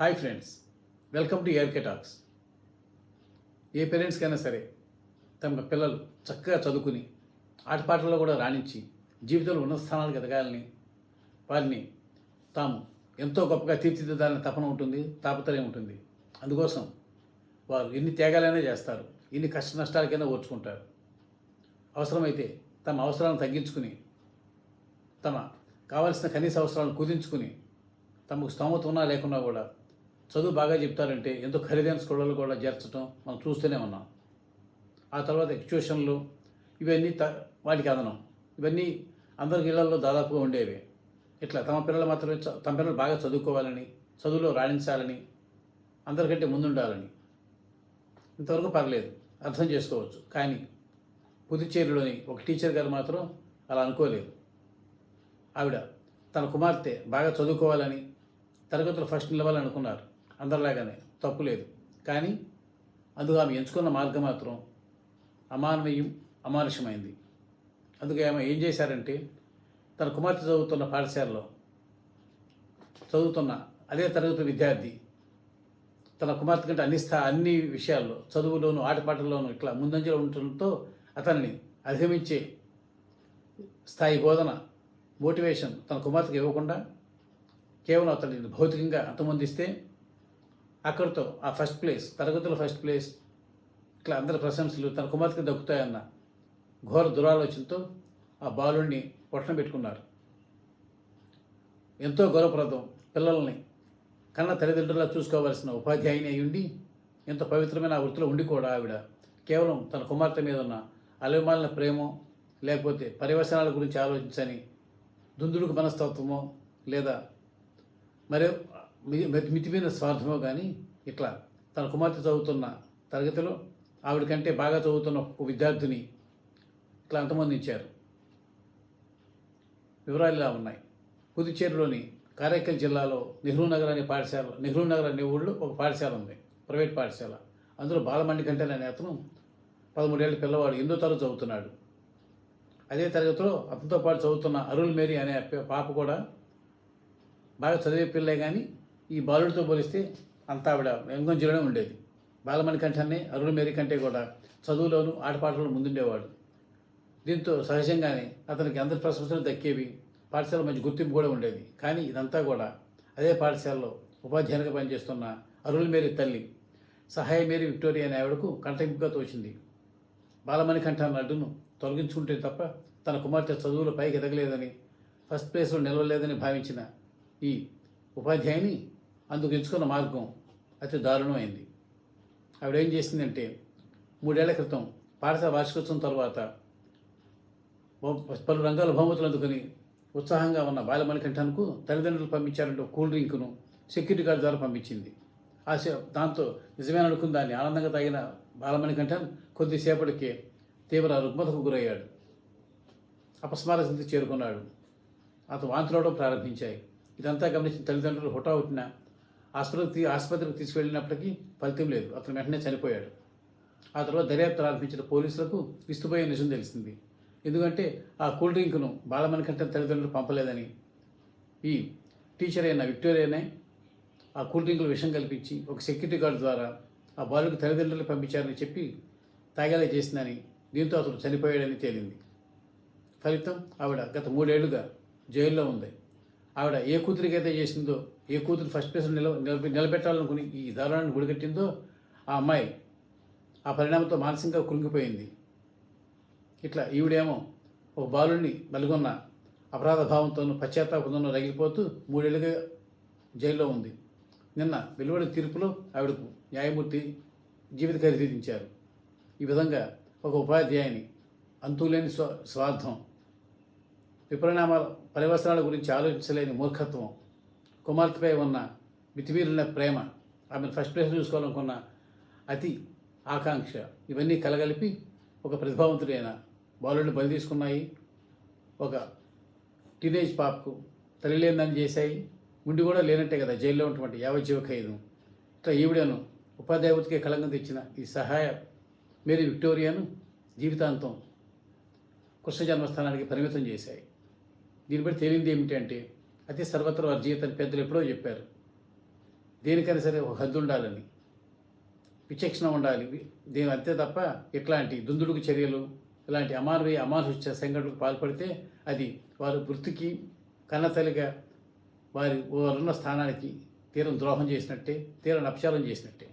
Hi friends, welcome to ARK talks. ఏ పేరెంట్స్కైనా సరే తమ పిల్లలు చక్కగా చదువుకుని ఆటపాటల్లో కూడా రాణించి జీవితంలో ఉన్నత స్థానాలకు ఎదగాలని, వారిని తాము ఎంతో గొప్పగా తీర్చిదిద్దాలని తపన ఉంటుంది, తాపత్రయం ఉంటుంది. అందుకోసం వారు ఎన్ని త్యాగాలైనా చేస్తారు, ఎన్ని కష్ట నష్టాలకైనా ఓర్చుకుంటారు. అవసరమైతే తమ అవసరాలను తగ్గించుకుని, తమ కావలసిన కనీస అవసరాలను కుదించుకుని, తమకు స్తోమత ఉన్నా లేకున్నా కూడా చదువు బాగా చెప్తారంటే ఎంతో ఖరీదైన స్కూళ్ళలో కూడా చేర్చడం మనం చూస్తూనే ఉన్నాం. ఆ తర్వాత ఎక్స్ట్యూషన్లు ఇవన్నీ వాటికి అదనం, ఇవన్నీ అందరికి ఇళ్లలో దాదాపుగా ఉండేవి. ఇట్లా తమ పిల్లలు బాగా చదువుకోవాలని, చదువులో రాణించాలని, అందరికంటే ముందుండాలని. ఇంతవరకు పర్లేదు, అర్థం చేసుకోవచ్చు. కానీ పుదుచ్చేరిలోని ఒక టీచర్ గారు మాత్రం అలా అనుకోలేదు. ఆవిడ తన కుమార్తె బాగా చదువుకోవాలని, తరగతులు ఫస్ట్ నిలవాలని అనుకున్నారు. అందరిలాగానే తప్పు లేదు. కానీ అందుకు ఆమె ఎంచుకున్న మార్గం మాత్రం అమానుషమైంది. అందుకే ఆమె ఏం చేశారంటే, తన కుమార్తె చదువుతున్న పాఠశాలలో చదువుతున్న అదే తరగతి విద్యార్థి తన కుమార్తె కంటే అన్ని విషయాల్లో, చదువులోను ఆటపాటల్లోనూ ఇట్లా ముందంజలో ఉండటంతో అతన్ని అధిగమించే స్థాయి బోధన, మోటివేషన్ తన కుమార్తెకి ఇవ్వకుండా కేవలం అతన్ని భౌతికంగా అంతమొందిస్తే అక్కడితో ఆ ఫస్ట్ ప్లేస్, తరగతుల ఫస్ట్ ప్లేస్, ఇట్లా అందరి ప్రశంసలు తన కుమార్తెకి దక్కుతాయన్న ఘోర దురాలోచనతో ఆ బాలుడిని పొట్టన పెట్టుకున్నారు. ఎంతో గౌరవప్రదం. పిల్లల్ని కన్న తల్లిదండ్రులా చూసుకోవాల్సిన ఉపాధ్యాయుని అయి ఉండి, ఎంతో పవిత్రమైన ఆ వృత్తిలో ఉండి కూడా ఆవిడ కేవలం తన కుమార్తె మీద ఉన్న అలవిమాలిన ప్రేమో, లేకపోతే పర్యవసనాల గురించి ఆలోచించని దుందుడుకు మనస్తత్వమో, లేదా మరో మితిమీరిన స్వార్థమో కానీ ఇట్లా తన కుమార్తె చదువుతున్న తరగతిలో ఆవిడ కంటే బాగా చదువుతున్న ఒక విద్యార్థిని ఇట్లా అంతమొందించారు. వివరాలు ఇలా ఉన్నాయి. పుదుచ్చేరిలోని కారైకల్ జిల్లాలో నెహ్రూ నగర్ అనే ఊళ్ళో ఒక పాఠశాల ఉంది, ప్రైవేట్ పాఠశాల. అందులో బాలమణికంఠన్ అనే అతను 13 ఏళ్ళ పిల్లవాడు 8వ తరగతి చదువుతున్నాడు. అదే తరగతిలో అతనితో పాటు చదువుతున్న అరుల్ మేరీ అనే పాప కూడా బాగా చదివే పిల్లే, కానీ ఈ బాలుడితో పోలిస్తే అంతా ఆవిడ వెంగొంజలోనే ఉండేది. బాలమణికంఠన్నే అరుల్ మేరీ కంటే కూడా చదువులోను ఆటపాటల్లో ముందుండేవాడు. దీంతో సహజంగానే అతనికి అందరి ప్రశంసలు దక్కేవి, పాఠశాల మంచి గుర్తింపు కూడా ఉండేది. కానీ ఇదంతా కూడా అదే పాఠశాలలో ఉపాధ్యాయునిగా పనిచేస్తున్న అరుల్ మేరీ తల్లి సహాయ మేరీ విక్టోరియా అనే ఆవిడకు కంటెంపుగా తోచింది. బాలమణికంఠన్ అడ్డును తొలగించుకుంటే తప్ప తన కుమార్తె చదువులో పైకి ఎదగలేదని, ఫస్ట్ ప్లేస్లో నిలవలేదని భావించిన ఈ ఉపాధ్యాయుని అందుకు ఎంచుకున్న మార్గం అతి దారుణమైంది. ఆవిడ ఏం చేసిందంటే, 3 ఏళ్ల క్రితం పాఠశాల వార్షికోత్సవం తర్వాత పలు రంగాల బహుమతులు అందుకుని ఉత్సాహంగా ఉన్న బాలమణికంఠన్కు తల్లిదండ్రులు పంపించారంటే కూల్ డ్రింక్ను సెక్యూరిటీ గార్డ్ ద్వారా పంపించింది. దాంతో నిజమే అనుకుని దాన్ని ఆనందంగా తాగిన బాలమణికంఠన్ కొద్దిసేపటికే తీవ్ర రుగ్మతకు గురయ్యాడు. అపస్మార స్థితికి చేరుకున్నాడు. అతను వాంతులవడం ప్రారంభించాయి. ఇదంతా గమనించిన తల్లిదండ్రులు హుటాహుటిన ఆసుపత్రికి తీసుకువెళ్ళినప్పటికీ ఫలితం లేదు. అతను వెంటనే చనిపోయాడు. ఆ తర్వాత దర్యాప్తు ప్రారంభించిన పోలీసులకు విస్తుపోయే నిజం తెలిసింది. ఎందుకంటే ఆ కూల్ డ్రింక్ను బాలమణికంఠన్ తల్లిదండ్రులు పంపలేదని, ఈ టీచర్ అయిన విక్టోరియానే ఆ కూల్ డ్రింకులు విషం కల్పించి ఒక సెక్యూరిటీ గార్డు ద్వారా ఆ బాలుడికి తల్లిదండ్రులు పంపించారని చెప్పి తాగేలా చేసిందని, దీంతో అతను చనిపోయాడని తేలింది. ఫలితం ఆవిడ గత 3 ఏళ్లుగా జైల్లో ఉంది. ఆవిడ ఏ కూతురికైతే చేసిందో, ఏ కూతురు ఫస్ట్ ప్లేస్ నిలబెట్టాలనుకుని ఈ దారుణాన్ని గుడిగట్టిందో, ఆ అమ్మాయి ఆ పరిణామంతో మానసికంగా కృంగిపోయింది. ఇట్లా ఈవిడేమో ఒక బాలుడిని నలుగొన్న అపరాధ భావంతోనూ పశ్చాత్తాపంతోనూ రగిలిపోతూ 3 ఏళ్ళుగా జైల్లో ఉంది. నిన్న వెలువడిన తీర్పులో ఆవిడకు న్యాయమూర్తి జీవిత ఖైదు విధించారు. ఈ విధంగా ఒక ఉపాధ్యాయుని అంతులేని స్వార్థం, విపరిణామాల పర్యవసనాల గురించి ఆలోచించలేని మూర్ఖత్వం, కుమార్తెపై ఉన్న మితిమీరిన ప్రేమ, ఆమెను ఫస్ట్ ప్లేస్ చూసుకోవాలనుకున్న అతి ఆకాంక్ష, ఇవన్నీ కలగలిపి ఒక ప్రతిభావంతుడైన బాలుడిని బలి తీసుకున్నాయి. ఒక టీనేజ్ పాపకు తల్లి లేదని చేశాయి. ఉండి కూడా లేనట్టే కదా జైల్లో ఉన్నటువంటి యావజ్జీవ ఖైదు. ఇట్లా ఈవిడను ఉపాధ్యాయ వృత్తికి కళంకం తెచ్చిన ఈ సహాయ మేరీ విక్టోరియాను జీవితాంతం కృష్ణ జన్మస్థానానికి పరిమితం చేశాయి. దీన్ని బట్టి తేలింది ఏమిటంటే, అతి సర్వత్ర వర్జీయత అని పెద్దలు ఎప్పుడో చెప్పారు. దేనికైనా సరే ఒక హద్దు ఉండాలని, విచక్షణ ఉండాలి. దీని అంతే తప్ప ఇట్లాంటి దుందుడుకు చర్యలు, ఇలాంటి అమానుష సంఘటనలకు పాల్పడితే అది వారి వృత్తికి, కన్నతల్లిగా వారున్న స్థానానికి తీరం ద్రోహం చేసినట్టే, తీరం అపచారం చేసినట్టే.